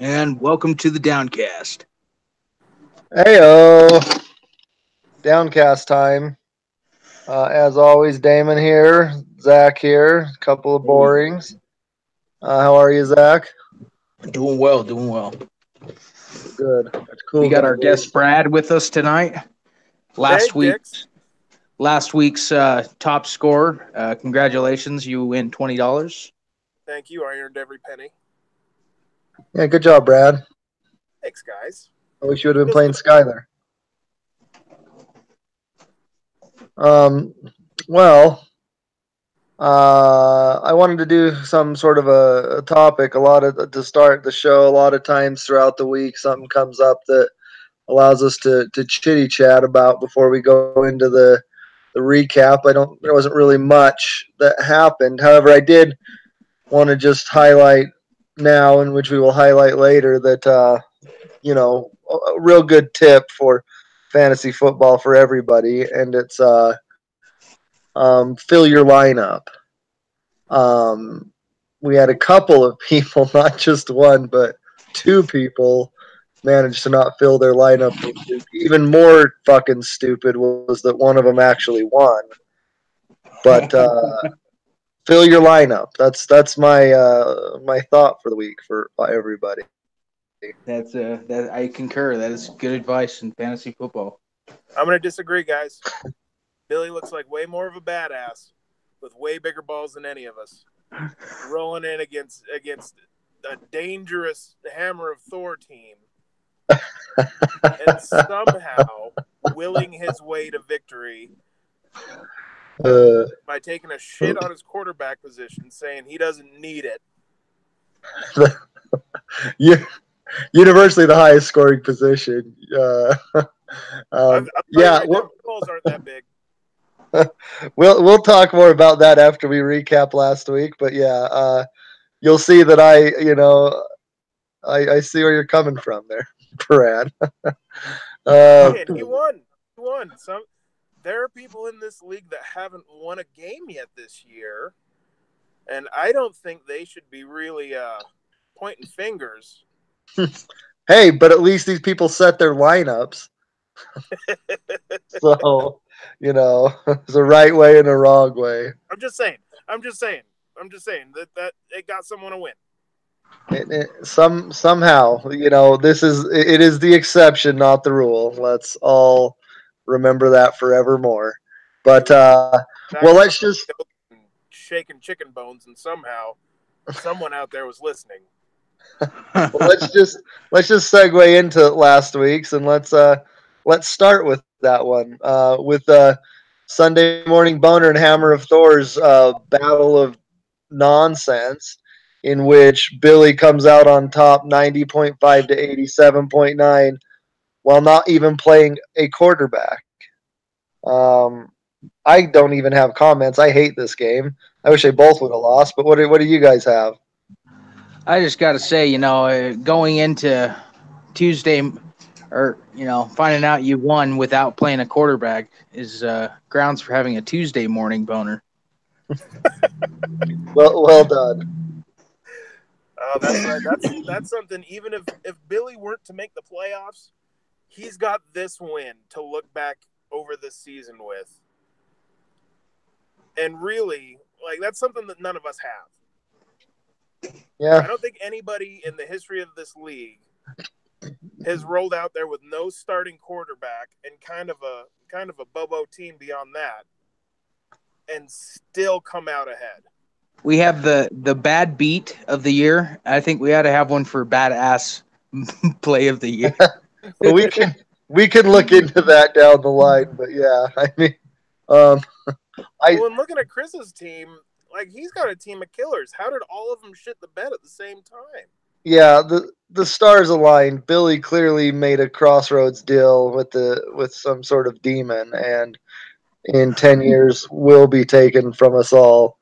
And welcome to the Downcast. Heyo, Downcast time. As always, Damon here, Zach here. A couple of borings. How are you, Zach? Doing well, doing well. Good. It's cool. We got our guest Brad with us tonight. Last week's top scorer. Congratulations, you win $20. Thank you. I earned every penny. Yeah, good job, Brad. Thanks, guys. I wish you would have been playing Skyler. Well, I wanted to do some sort of a topic. To start the show. A lot of times throughout the week, something comes up that allows us to chitty chat about before we go into the recap. There wasn't really much that happened. However, I did want to just highlight now, and which we will highlight later, that a real good tip for fantasy football for everybody, and it's fill your lineup. We had a couple of people, not just one, but two people managed to not fill their lineup. Even more fucking stupid was that one of them actually won. But fill your lineup. That's my my thought for the week for everybody. That I concur. That is good advice in fantasy football. I'm going to disagree, guys. Billy looks like way more of a badass with way bigger balls than any of us. Rolling in against a dangerous Hammer of Thor team. And somehow willing his way to victory by taking a shit on his quarterback position, saying he doesn't need it. Universally the highest scoring position. Balls aren't that big. We'll talk more about that after we recap last week, but yeah, you'll see that I see where you're coming from there, Brad. He won. There are people in this league that haven't won a game yet this year, and I don't think they should be really pointing fingers. Hey, but at least these people set their lineups. So, there's a right way and a wrong way. I'm just saying that it got someone a win. Somehow, it is the exception, not the rule. Let's all remember that forevermore. But let's just shaking chicken bones, and somehow someone out there was listening. let's just segue into last week's, and let's start with that one with Sunday Morning Boner and Hammer of Thor's battle of nonsense, in which Billy comes out on top 90.5 to 87.9 while not even playing a quarterback. I don't even have comments. I hate this game. I wish they both would have lost, but what do you guys have? I just got to say, going into Tuesday, or finding out you won without playing a quarterback is grounds for having a Tuesday morning boner. Well done. Oh, that's right. That's something. Even if Billy weren't to make the playoffs, he's got this win to look back over this season with. And really, that's something that none of us have. Yeah. I don't think anybody in the history of this league has rolled out there with no starting quarterback and kind of a Bobo team beyond that and still come out ahead. We have the bad beat of the year. I think we ought to have one for badass play of the year. we can look into that down the line, but yeah, I mean, Well, and looking at Chris's team, like he's got a team of killers. How did all of them shit the bed at the same time? Yeah, the stars aligned. Billy clearly made a crossroads deal with some sort of demon, and in 10 years will be taken from us all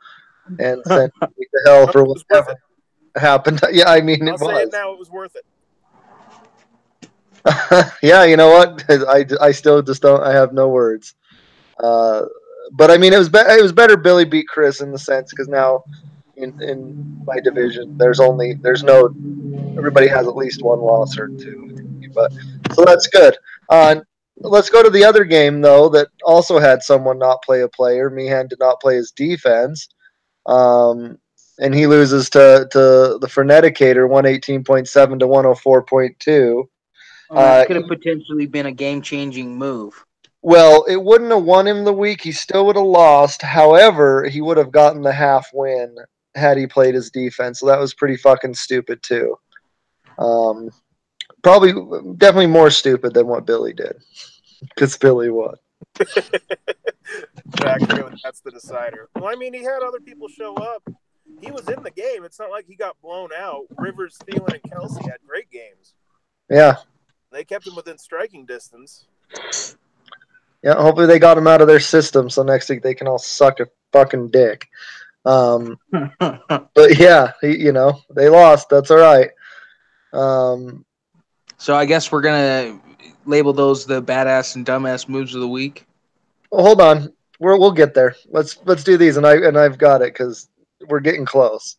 and sent to hell But for it was worth whatever it. happened. Yeah, I mean I'll it say it was. now. It was worth it. Yeah, you know what? I still just don't. I have no words. Uh, but I mean, it was better Billy beat Chris in the sense because now in my division there's no everybody has at least one loss or two. But so that's good. Let's go to the other game though that also had someone not play a player. Meehan did not play his defense, and he loses to the Freneticator 118.7 to 104.2. And that could have potentially been a game-changing move. Well, it wouldn't have won him the week. He still would have lost. However, he would have gotten the half win had he played his defense. So that was pretty fucking stupid too. Um, Probably, definitely more stupid than what Billy did because Billy won. Clearly, that's the decider. Well, I mean, he had other people show up. He was in the game. It's not like he got blown out. Rivers, Thielen, and Kelsey had great games. Yeah. They kept him within striking distance. Yeah, hopefully they got him out of their system so next week they can all suck a fucking dick. But yeah, they lost. That's all right. So I guess we're gonna label those the badass and dumbass moves of the week. Well, hold on, we'll get there. Let's do these, and I've got it because we're getting close.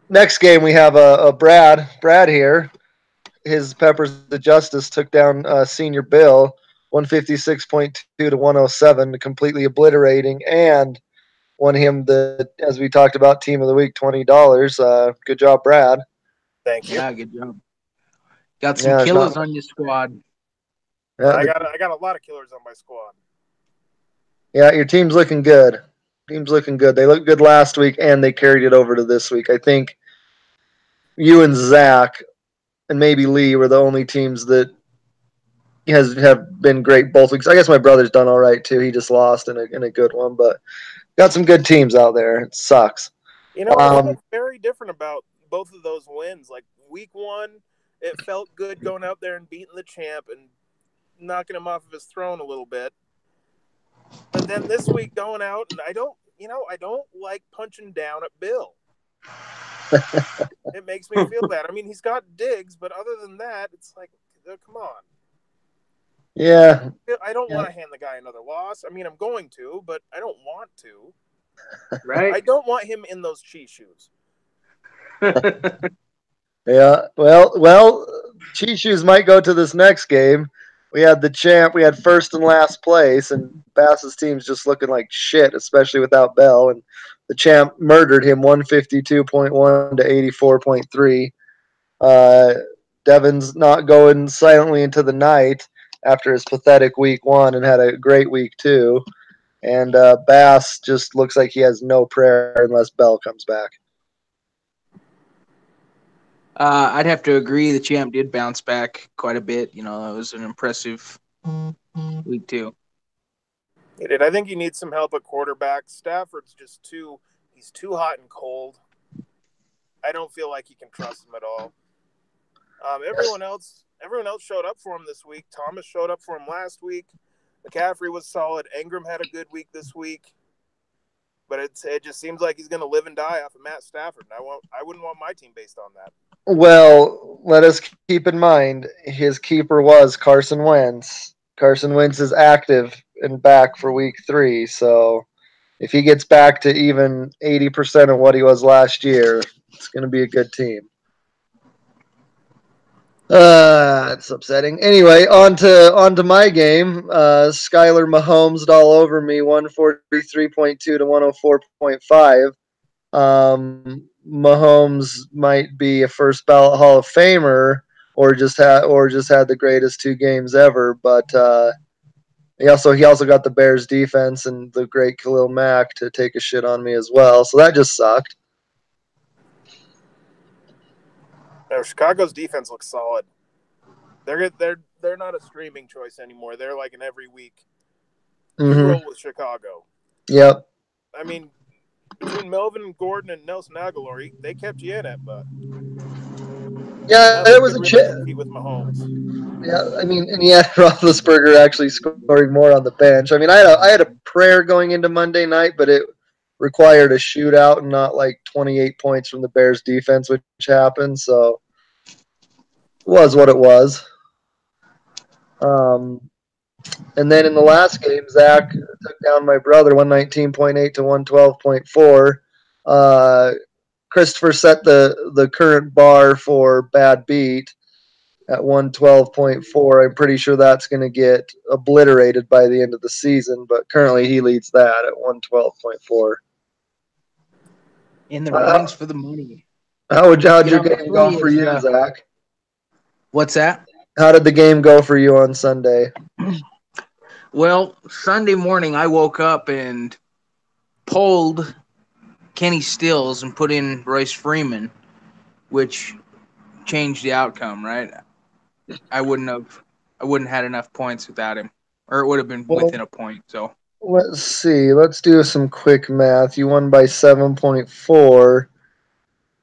Next game we have a Brad here. His Peppers of Justice took down Senior Bill 156.2 to 107, completely obliterating, and won him the, as we talked about, Team of the Week, $20. Good job, Brad. Thank you. Yeah, good job. Got some killers on your squad. Yeah, I got a lot of killers on my squad. Yeah, your team's looking good. Team's looking good. They looked good last week, and they carried it over to this week. I think you and Zach and maybe Lee were the only teams that have been great both weeks. I guess my brother's done all right too. He just lost in a good one, but got some good teams out there. It sucks. You know, it felt very different about both of those wins. Like week one, it felt good going out there and beating the champ and knocking him off of his throne a little bit. But then this week going out, and I don't like punching down at Bill. It makes me feel bad. I mean, he's got digs, but other than that, it's like, come on. Yeah. I don't want to hand the guy another loss. I mean, I'm going to, but I don't want to. Right? I don't want him in those cheat shoes. Yeah. Well, cheat shoes might go to this next game. We had the champ. We had first and last place, and Bass's team's just looking like shit, especially without Bell. And the champ murdered him 152.1 to 84.3. Devin's not going silently into the night after his pathetic week one and had a great week two. And Bass just looks like he has no prayer unless Bell comes back. I'd have to agree. The champ did bounce back quite a bit. It was an impressive week too. He did. I think he needs some help at quarterback. Stafford's he's too hot and cold. I don't feel like you can trust him at all. Everyone else showed up for him this week. Thomas showed up for him last week. McCaffrey was solid. Ingram had a good week this week. But it just seems like he's going to live and die off of Matt Stafford. And I wouldn't want my team based on that. Well, let us keep in mind his keeper was Carson Wentz. Carson Wentz is active and back for week 3. So if he gets back to even 80% of what he was last year, it's going to be a good team. It's upsetting. Anyway, on to my game. Skylar Mahomes all over me, 143.2 to 104.5. Mahomes might be a first ballot Hall of Famer, or just had the greatest 2 games ever. But he also got the Bears defense and the great Khalil Mack to take a shit on me as well. So that just sucked. Now, Chicago's defense looks solid. They're not a streaming choice anymore. They're like an every week you Mm-hmm. roll with Chicago. Yep. I mean, between Melvin and Gordon and Nelson Aguilar, they kept you in it, but Yeah, there nothing was could a really chance. compete with Mahomes. Yeah, I mean, and yeah, Roethlisberger actually scoring more on the bench. I mean, I had a prayer going into Monday night, but it required a shootout and not like 28 points from the Bears defense, which happened. So it was what it was. Um, and then in the last game, Zach took down my brother 119.8 to 112.4. Christopher set the current bar for bad beat at 112.4. I'm pretty sure that's going to get obliterated by the end of the season, but currently he leads that at 112.4. In the runnings for the money. How'd You your know, what's game go funny for is, you, Zach? what's that? How did the game go for you on Sunday? Well, Sunday morning I woke up and pulled Kenny Stills and put in Royce Freeman, which changed the outcome, right? I wouldn't have had enough points without him. Or it would have been Well, within a point, so let's see. Let's do some quick math. You won by 7.4.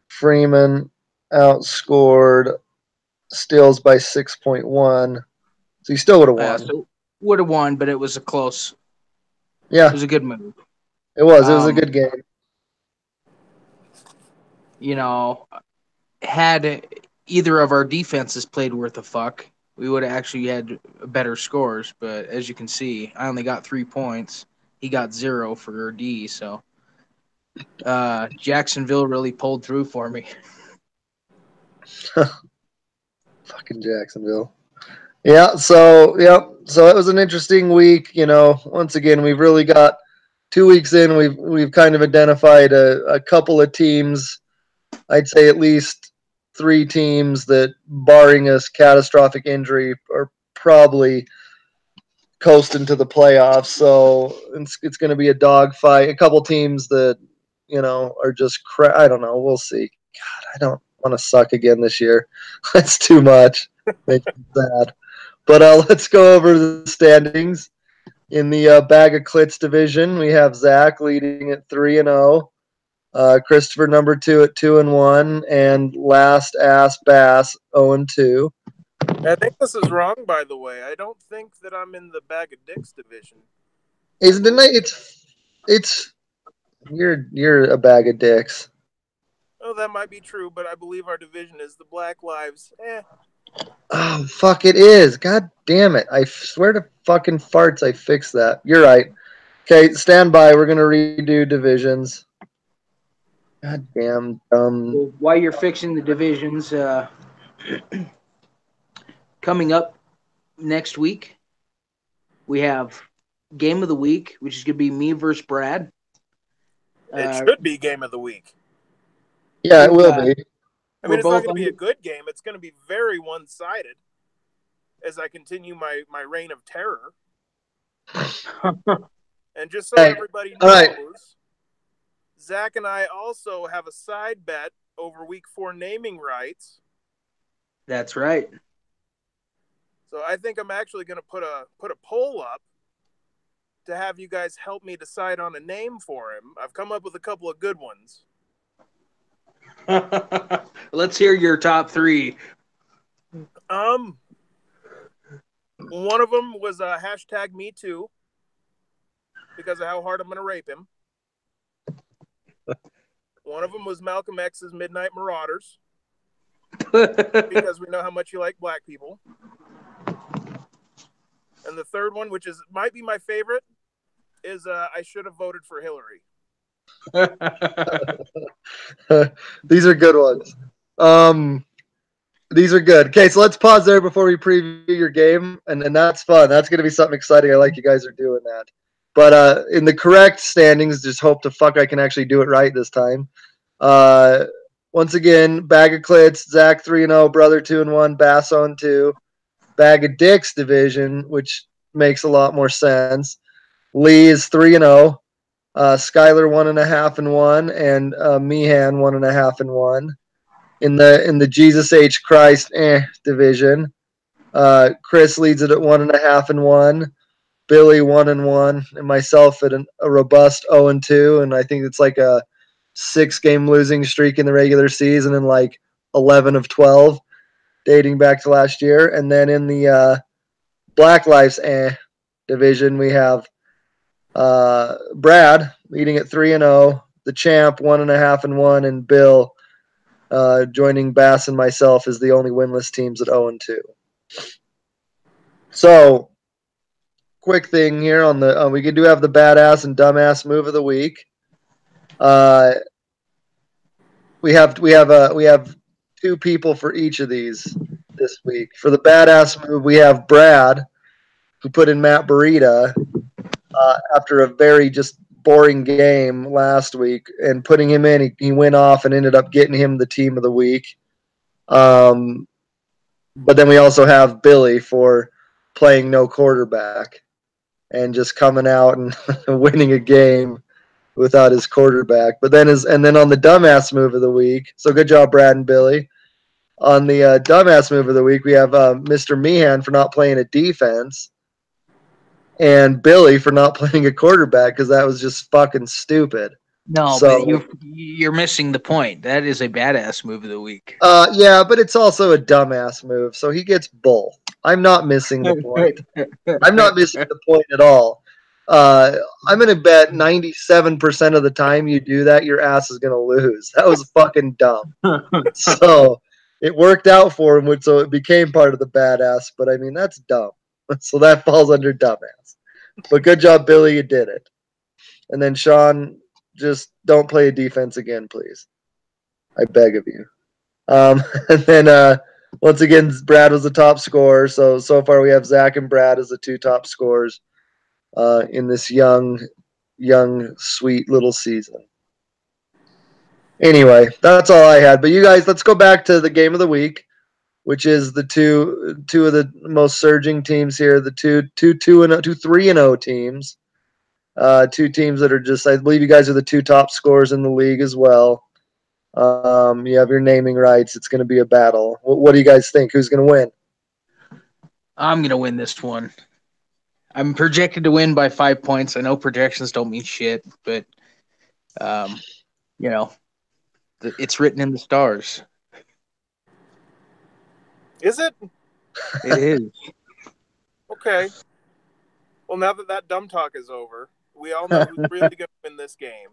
Freeman outscored Stills by 6.1. So you still would have yeah, won. so would have won, but it was it Yeah, was a good move. it was. It was a Um, good game. you know, had either of our defenses played worth a fuck, we would have actually had better scores. But as you can see, I only got 3 points. He got 0 for D. So Jacksonville really pulled through for me. Fucking Jacksonville. Yeah, so it was an interesting week. Once again, we've really got 2 weeks in. We've kind of identified a couple of teams. I'd say at least 3 teams that, barring a catastrophic injury, are probably coasting to the playoffs. So it's going to be a dogfight. A couple teams that are just I don't know. We'll see. God, I don't want to suck again this year. That's too much. Makes me sad. But let's go over the standings. In the Bag of Clits division, we have Zach leading at 3-0, Christopher number 2 at 2-1, and last ass Bass 0-2. I think this is wrong, by the way. I don't think that I'm in the Bag of Dicks division. Isn't it? It's you're a bag of dicks. Oh, that might be true, but I believe our division is the Black Lives. Oh fuck! It is. God damn it! I swear to fucking farts, I fixed that. You're right. Okay, stand by. We're gonna redo divisions. God damn dumb. Well, while you're fixing the divisions, coming up next week, we have game of the week, which is going to be me versus Brad. It should be game of the week. Yeah, it will be. I mean, We're it's not both going to be under. a good game. It's going to be very one-sided as I continue my reign of terror. And just so everybody knows, all right. Zach and I also have a side bet over week 4 naming rights. That's right. So I think I'm actually going to put a poll up to have you guys help me decide on a name for him. I've come up with a couple of good ones. Let's hear your top 3. One of them was hashtag Me Too because of how hard I'm going to rape him. One of them was Malcolm X's Midnight Marauders because we know how much you like black people. And the third one, which might be my favorite, is I should have voted for Hillary. These are good ones. These are good. Okay, so let's pause there before we preview your game, and that's fun. That's going to be something exciting. I like you guys are doing that. But in the correct standings, just hope to fuck I can actually do it right this time. Once again, Bag of Clits, Zach 3-0, Brother 2-1, Bass 0-2. Bag of Dicks division, which makes a lot more sense. Lee is 3-0. Skyler 1.5-1, and Meehan 1.5-1. In the Jesus H Christ division, Chris leads it at 1.5-1. Billy 1-1, and myself at a robust 0-2, and I think it's like a 6-game losing streak in the regular season and like 11 of 12 dating back to last year. And then in the Black Lives division, we have Brad leading at 3-0, the champ 1.5-1, and Bill joining Bass and myself as the only winless teams at 0-2. So, quick thing here on the we do have the badass and dumbass move of the week. We have 2 people for each of these this week. For the badass move, we have Brad, who put in Matt Burita after a very just boring game last week, and putting him in, he went off and ended up getting him the team of the week. But then we also have Billy for playing no quarterback and just coming out and winning a game without his quarterback. But then on the dumbass move of the week, so good job, Brad and Billy. On the dumbass move of the week, we have Mr. Meehan for not playing a defense, and Billy for not playing a quarterback because that was just fucking stupid. No, So, but you're missing the point. That is a badass move of the week. Yeah, but it's also a dumbass move, so he gets both. I'm not missing the point. I'm not missing the point at all. I'm going to bet 97% of the time you do that, your ass is going to lose. That was fucking dumb. So it worked out for him, so it became part of the badass. But I mean, that's dumb. So that falls under dumbass. But good job, Billy. You did it. And then Sean, just don't play a defense again, please. I beg of you. And then once again, Brad was the top scorer. So far we have Zach and Brad as the 2 top scorers in this young, sweet little season. Anyway, that's all I had. But you guys, let's go back to the game of the week, which is the two of the most surging teams here, the two 3-0 teams. 2 teams that are just, I believe you guys are the 2 top scorers in the league as well. You have your naming rights. It's going to be a battle. What do you guys think? Who's going to win? I'm going to win this one. I'm projected to win by 5 points. I know projections don't mean shit, but, it's written in the stars. Is it? It is. Okay. Well, now that dumb talk is over, we all know who's really going to win this game.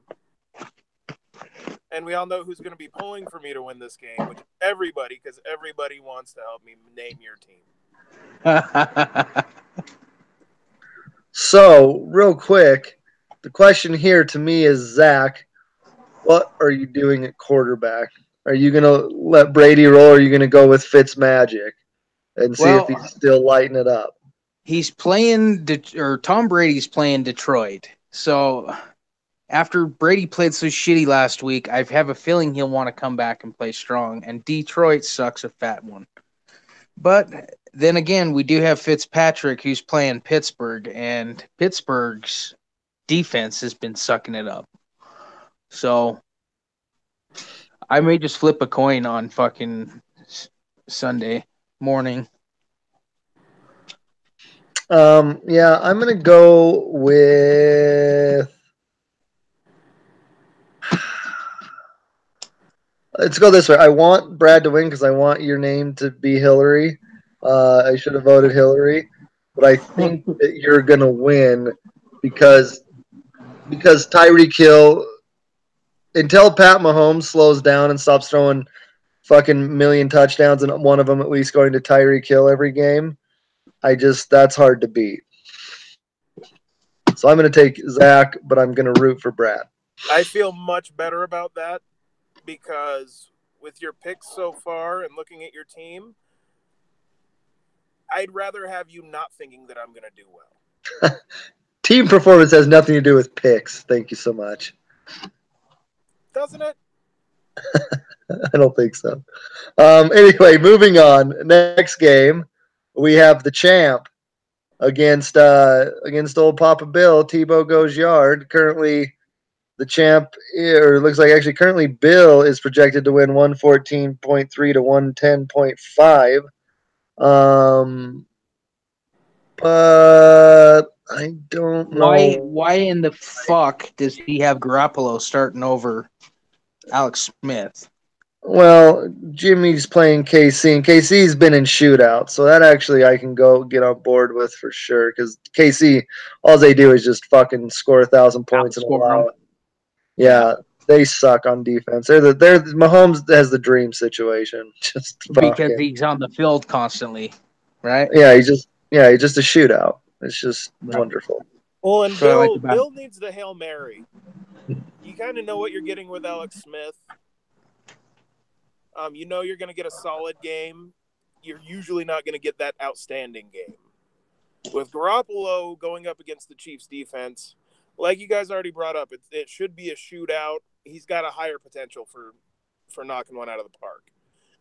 And we all know who's going to be pulling for me to win this game, which is everybody, because everybody wants to help me name your team. So, real quick, the question here to me is, Zach, what are you doing at quarterback? Are you going to let Brady roll, or are you going to go with Fitzmagic and see if he's still lighting it up? He's playing, Tom Brady's playing Detroit. So after Brady played so shitty last week, I have a feeling he'll want to come back and play strong. And Detroit sucks a fat one. But then again, we do have Fitzpatrick who's playing Pittsburgh, and Pittsburgh's defense has been sucking it up. So I may just flip a coin on fucking Sunday morning. Yeah, I'm going to go with... Let's go this way. I want Brad to win because I want your name to be Hillary. I should have voted Hillary, but I think that you're going to win because Tyreek Hill, until Pat Mahomes slows down and stops throwing fucking million touchdowns and one of them at least going to Tyreek Hill every game, that's hard to beat. So I'm going to take Zach, but I'm going to root for Brad. I feel much better about that because with your picks so far and looking at your team, I'd rather have you not thinking that I'm going to do well. Team performance has nothing to do with picks. Thank you so much. Doesn't it? I don't think so. Anyway, moving on. Next game, we have the champ against old Papa Bill. Tebow goes yard. Currently, the champ, or it looks like actually currently Bill is projected to win 114.3 to 110.5. But I don't Why know. why in the fuck does he have Garoppolo starting over Alex Smith? Well, Jimmy's playing KC, and KC's been in shootouts, so that actually I can go get on board with for sure. Because KC, all they do is just fucking score 1,000 points and Outscore allow him. it. Yeah, they suck on defense. They're Mahomes has the dream situation. Just Because fucking he's on the field constantly, right? he's just a shootout. It's just Right. wonderful. Well, and That's what I like about Bill needs the Hail Mary. You kind of know what you're getting with Alex Smith. You know you're going to get a solid game. You're usually not going to get that outstanding game. With Garoppolo going up against the Chiefs defense, like you guys already brought up, it should be a shootout. He's got a higher potential for knocking one out of the park.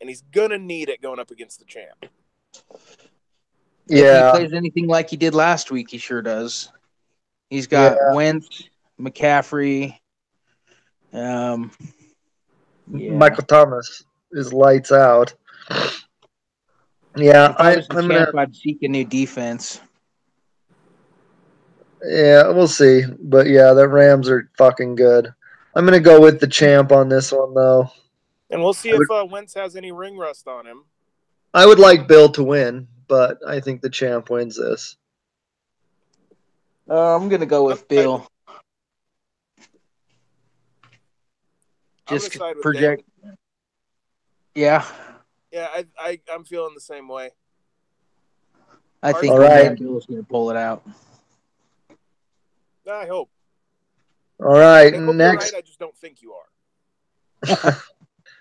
And he's going to need it going up against the champ. If he Yeah, plays anything like he did last week, he sure does. He's yeah. got Wentz, McCaffrey. Yeah. Michael Thomas is lights out. Yeah, If I was the I'm gonna. champ, I'd seek a new defense. Yeah, we'll see. But yeah, the Rams are fucking good. I'm gonna go with the champ on this one though. And we'll see if Wentz has any ring rust on him. I would like Bill to win, but I think the champ wins this. I'm gonna go with Bill. Just side with project. Bill. Yeah. Yeah, I'm feeling the same way. I think Bill's gonna pull it out. I hope. All right, I hope you're right. I just don't think you are.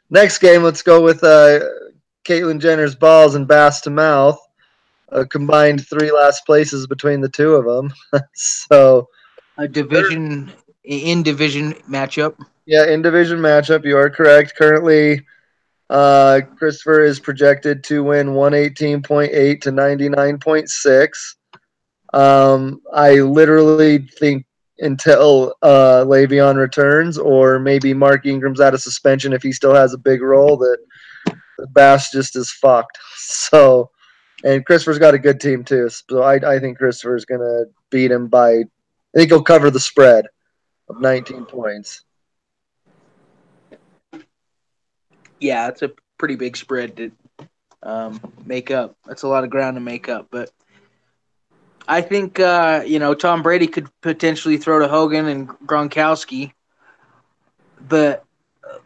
Next game, let's go with Caitlyn Jenner's balls and Bass to Mouth. Combined 3 last places between the two of them. So a in division matchup. Yeah, in division matchup. You are correct. Currently, Christopher is projected to win 118.8 to 99.6. I literally think until Le'Veon returns, or maybe Mark Ingram's out of suspension if he still has a big role, that Bass just is fucked. So, and Christopher's got a good team too. So I think Christopher's gonna beat him by. I think he'll cover the spread of 19 points. Yeah, it's a pretty big spread to make up. That's a lot of ground to make up, but I think Tom Brady could potentially throw to Hogan and Gronkowski. But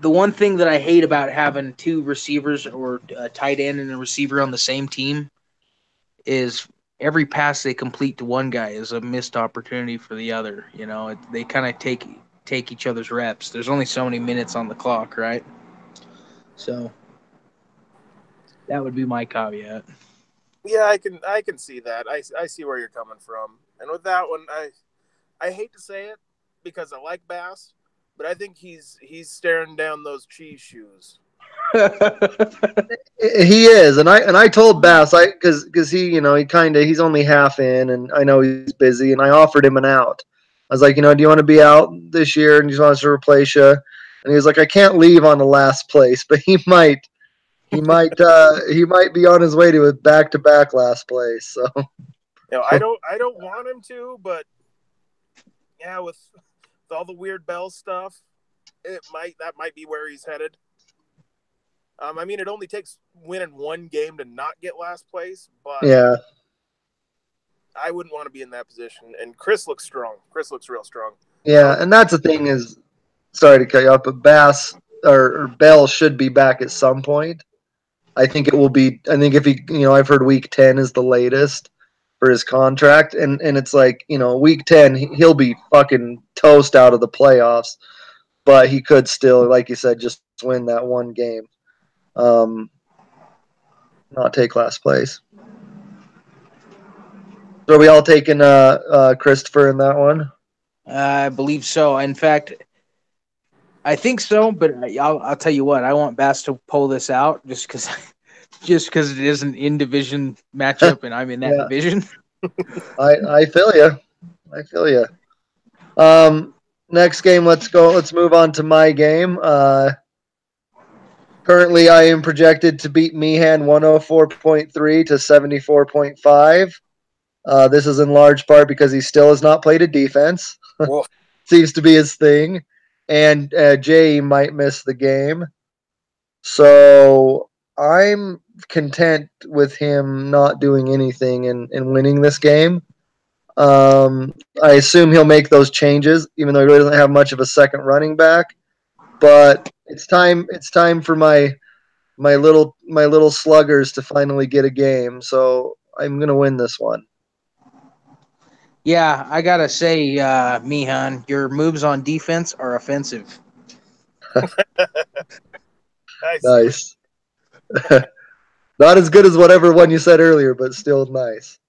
the one thing that I hate about having 2 receivers or a tight end and a receiver on the same team is every pass they complete to one guy is a missed opportunity for the other. They kind of take each other's reps. There's only so many minutes on the clock, right? So that would be my caveat. Yeah, I can see that. I see where you're coming from. And with that one, I hate to say it because I like Bass, but I think he's staring down those cheese shoes. He is, and I told Bass because he's only half in, and I know he's busy, and I offered him an out. I was like, do you want to be out this year, and he just wants to replace you? And he was like, I can't leave on the last place, but he might be on his way to a back-to-back last place. So, I don't want him to, but yeah, with all the weird Bell stuff, that might be where he's headed. I mean, it only takes winning one game to not get last place, but yeah, I wouldn't want to be in that position. And Chris looks strong. Chris looks real strong. Yeah, and that's the thing is, sorry to cut you off, but Bass or Bell should be back at some point. I think it will be. I think if he, I've heard week 10 is the latest for his contract, and it's like, week 10 he'll be fucking toast out of the playoffs, but he could still, like you said, just win that one game. Not take last place. So are we all taking Christopher in that one? I believe so. In fact, I think so, but I'll tell you what. I want Bass to pull this out just because it is an in division matchup, and I'm in that division. I feel you. I feel you. Next game, let's move on to my game. Currently, I am projected to beat Meehan 104.3 to 74.5. This is in large part because he still has not played a defense. Well, Seems to be his thing. And Jay might miss the game. So I'm content with him not doing anything and winning this game. I assume he'll make those changes, even though he really doesn't have much of a second running back. But it's time. It's time for my little sluggers to finally get a game. So I'm gonna win this one. Yeah, I gotta say, Mihan, your moves on defense are offensive. I see what. Nice. Not as good as whatever one you said earlier, but still nice.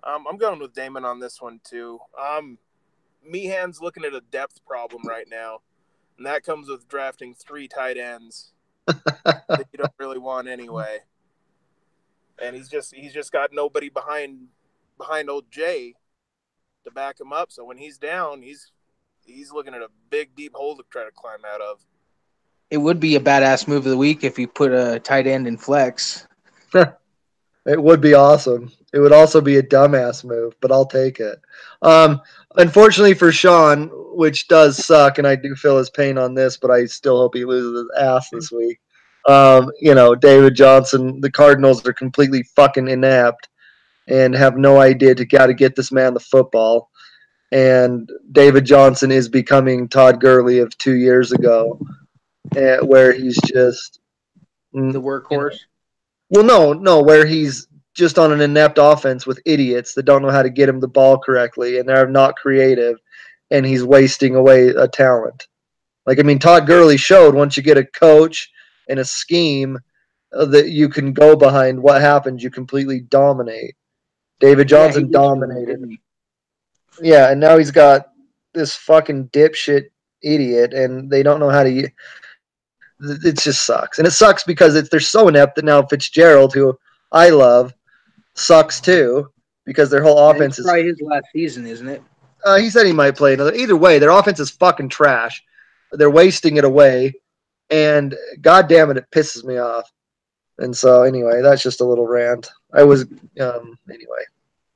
I'm going with Damon on this one too. Meehan's looking at a depth problem right now, and that comes with drafting 3 tight ends that you don't really want anyway. And he's just got nobody behind old Jay to back him up. So when he's down, he's looking at a big deep hole to try to climb out of. It would be a badass move of the week if you put a tight end in flex. It would be awesome. It would also be a dumbass move, but I'll take it. Unfortunately for Sean, which does suck, and I do feel his pain on this, but I still hope he loses his ass this week. David Johnson, the Cardinals are completely fucking inept and have no idea to how to get this man the football. And David Johnson is becoming Todd Gurley of 2 years ago, where he's just The workhorse. well, no, where he's just on an inept offense with idiots that don't know how to get him the ball correctly and they're not creative, and he's wasting away a talent. Todd Gurley showed once you get a coach and a scheme that you can go behind, what happens? You completely dominate. David Johnson dominated. Yeah, and now he's got this fucking dipshit idiot, and they don't know how to. It just sucks, and it sucks because they're so inept that now Fitzgerald, who I love, sucks too because their whole offense is probably his last season, isn't it? He said he might play another. Either way, their offense is fucking trash. They're wasting it away, and god damn it, it pisses me off. And so anyway, that's just a little rant. Anyway,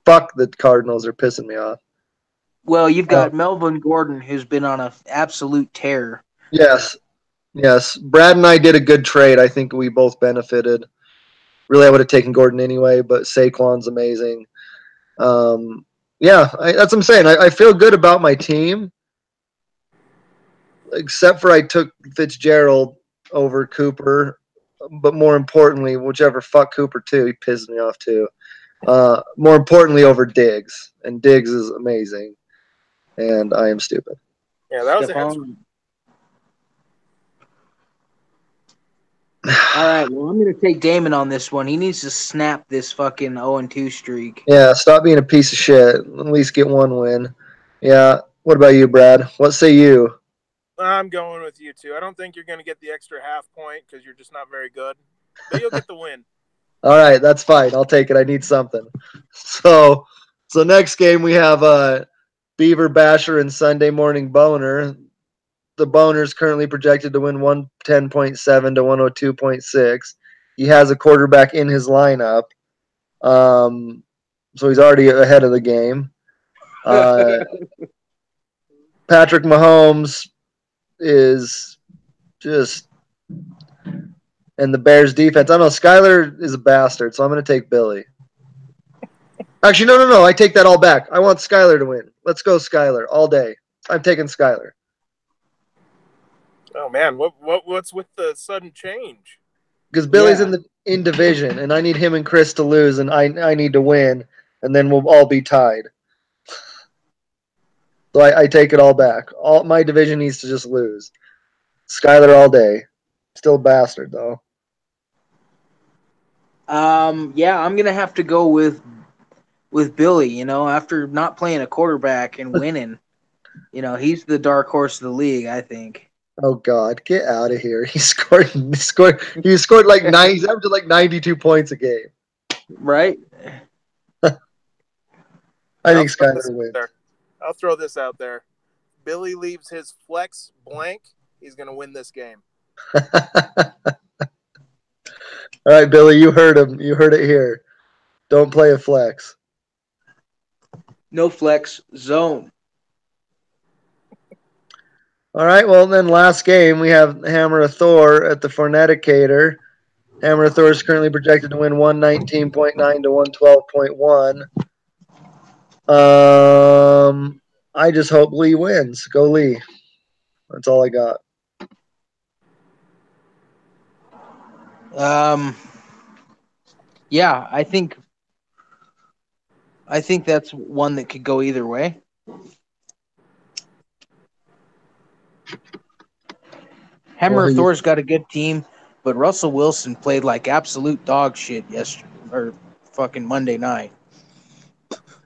fuck the Cardinals. They're pissing me off. Well, you've got Melvin Gordon, who's been on an absolute tear. Yes. Brad and I did a good trade. I think we both benefited. Really, I would have taken Gordon anyway, but Saquon's amazing. That's what I'm saying. I feel good about my team, except for I took Fitzgerald over Cooper. But more importantly, whichever fuck Cooper too, he pissed me off too. More importantly, over Diggs, and Diggs is amazing, and I am stupid. Yeah, that was All right, well, I'm going to take Damon on this one. He needs to snap this fucking 0-2 streak. Yeah, stop being a piece of shit. At least get one win. Yeah. What about you, Brad? What say you? I'm going with you too. I don't think you're going to get the extra half point because you're just not very good, but you'll get the win. All right, that's fine. I'll take it. I need something. So next game we have Beaver Basher and Sunday Morning Boner. The Boner's currently projected to win 110.7 to 102.6. He has a quarterback in his lineup, so he's already ahead of the game. Patrick Mahomes is just, and the Bears defense. I don't know. Skyler is a bastard, so I'm going to take Billy. Actually, no. I take that all back. I want Skyler to win. Let's go, Skyler, all day. I'm taking Skyler. Oh man, what's with the sudden change? Because Billy's in division, and I need him and Chris to lose, and I need to win, and then we'll all be tied. So I take it all back. All my division needs to just lose. Skyler all day. Still a bastard though. I'm gonna have to go with Billy. After not playing a quarterback and winning, he's the dark horse of the league, I think. Oh God, get out of here! He scored like 9. He's averaging like 92 points a game. Right. I think Skyler wins. I'll throw this out there. Billy leaves his flex blank. He's gonna win this game. All right, Billy, you heard him. You heard it here. Don't play a flex. No flex zone. All right, well, then last game, we have Hammer of Thor at the Forneticator. Hammer of Thor is currently projected to win 119.9 to 112.1. I just hope Lee wins. Go Lee. That's all I got. Yeah, I think that's one that could go either way. Hammer Well, Thor's got a good team, but Russell Wilson played like absolute dog shit yesterday or fucking Monday night.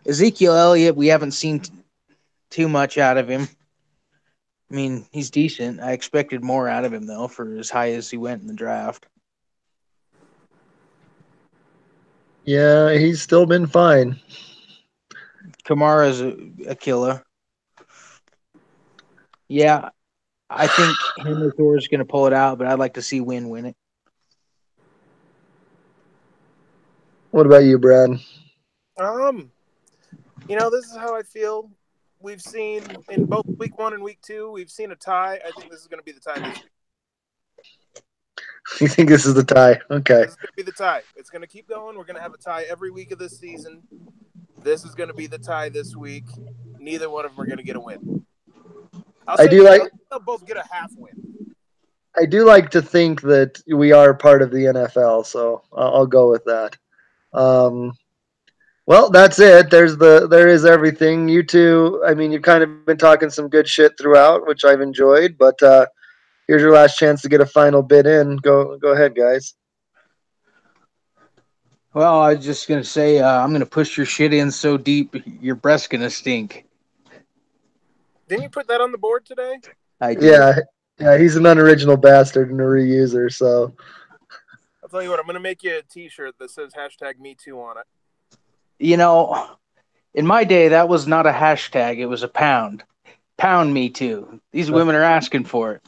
Ezekiel Elliott, we haven't seen too much out of him. I mean, he's decent. I expected more out of him though, for as high as he went in the draft. yeah, he's still been fine. Kamara's a killer. Yeah, I think Hammer Thor's going to pull it out, but I'd like to see win it. What about you, Brad? This is how I feel. We've seen in both week 1 and week 2, we've seen a tie. I think this is going to be the tie this week. You think this is the tie? Okay. This is going to be the tie. It's going to keep going. We're going to have a tie every week of this season. This is going to be the tie this week. Neither one of them are going to get a win. They'll both get a half win. I do like to think that we are part of the NFL, so I'll go with that. Well, that's it. There is everything. You two, I mean, you've kind of been talking some good shit throughout, which I've enjoyed. But here's your last chance to get a final bid in. Go ahead, guys. Well, I was just going to say, I'm going to push your shit in so deep, your breast's going to stink. Didn't you put that on the board today? I did. Yeah, he's an unoriginal bastard and a reuser, so. I'll tell you what, I'm going to make you a t-shirt that says #MeToo on it. You know, in my day, that was not a hashtag. It was a pound. Pound me too. These women are asking for it.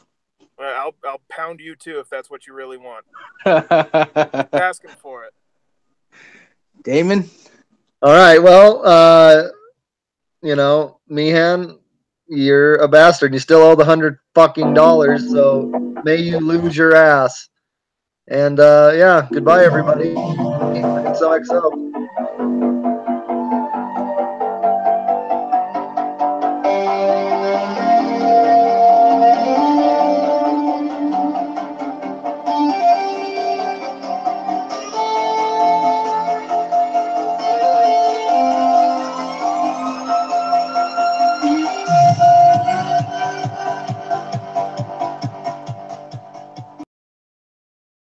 I'll pound you too if that's what you really want. Asking for it. Damon? All right, well, Meehan, you're a bastard. You still owe the $100 fucking, so may you lose your ass. And, yeah, goodbye, everybody. XOXO.